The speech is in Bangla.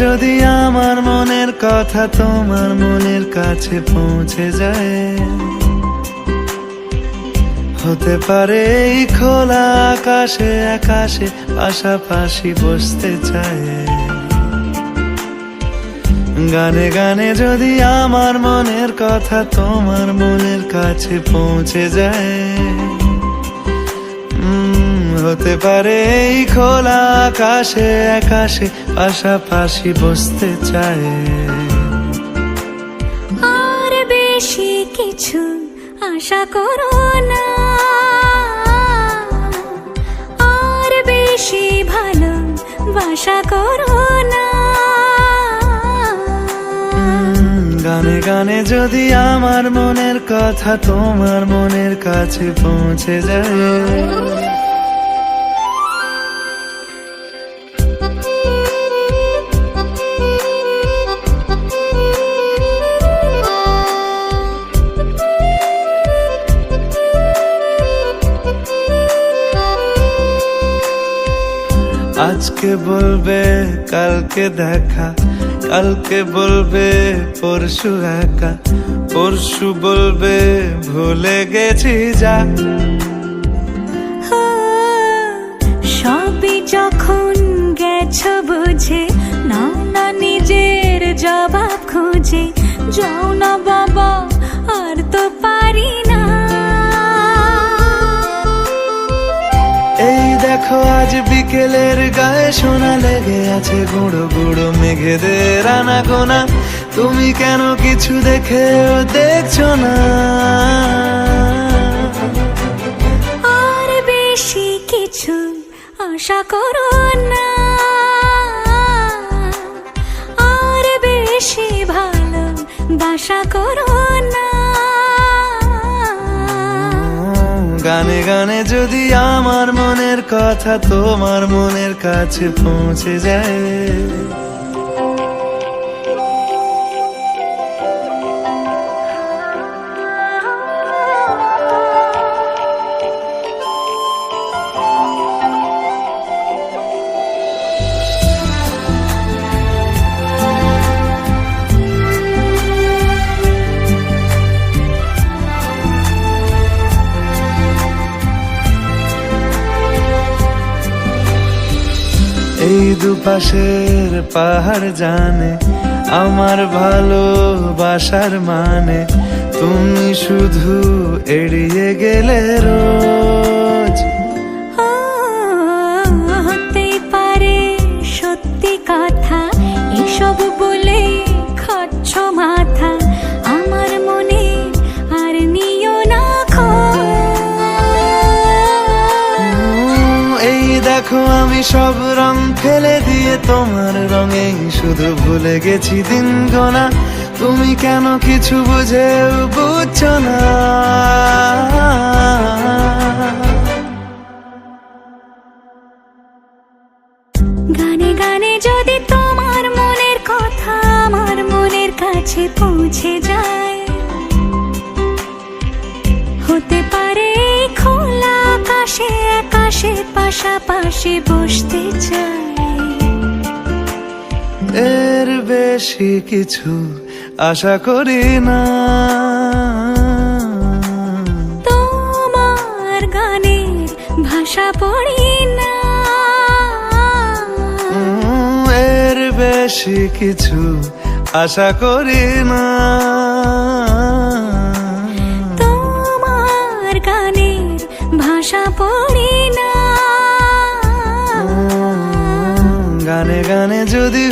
যদি আমার মনের কথা তোমার মনের কাছে পৌঁছে যায়, হতে পারে এই খোলা আকাশে আকাশে পাশাপাশি বসতে চায়। গানে গানে যদি আমার মনের কথা তোমার মনের কাছে পৌঁছে যায়, হতে পারে এই খোলা আকাশে আকাশে পাশাপাশি বসতে চায়। আর বেশি কিছু আশা করো না, আর বেশি ভালোবাসা করো না। গানে গানে যদি আমার মনের কথা তোমার মনের কাছে পৌঁছে যায়, আজকে বলবে কালকে দেখা, কালকে বলবে পরশু একা, পরশু বলবে ভুলে গেছি যা। সবই যখন গেছো বুঝে, না না নিজের জবাব খুঁজে, যাও না বাবা আর তো পারি না। এই দেখো আজ বিকেলের গায়ে সোনা লেগে আছে গুঁড়ো গুঁড়ো মেঘেদের আনাগোনা, তুমি কেন কিছু দেখেও দেখছো না? আর বেশি কিছু আশা করো না, আর বেশি ভালোবাসা করো না। গানে গানে যদি আমার মনের কথা তোমার মনের কাছে পৌঁছে যায়, এই দুপাশের পাহাড় জানে আমার ভালোবাসার মানে, তুমি শুধু এড়িয়ে গেলে রোজ। হতেই পারে সত্যি কথা, এসব বলে খাচ্ছ মাথা, আমার মনে আর নিও না খোঁজ। এই দেখো আমি সব রং ফেলে দিয়ে তোমার রঙেই শুধু ভুলে গেছি দিন গোনা, তুমি কেন কিছু বুঝেও বুঝছো না? গানে গানে যদি তোমার মনের কথা আমার মনের কাছে পৌঁছে যায়, হতে পারে খোলা আকাশে আকাশে পাশাপাশি বসতে চাই। এর বেশি কিছু আশা করি না, তোমার গানের ভাষা পড়ি না। এর বেশি কিছু আশা করি না, তোমার গানের ভাষা পড়ি না। গানে গানে যদি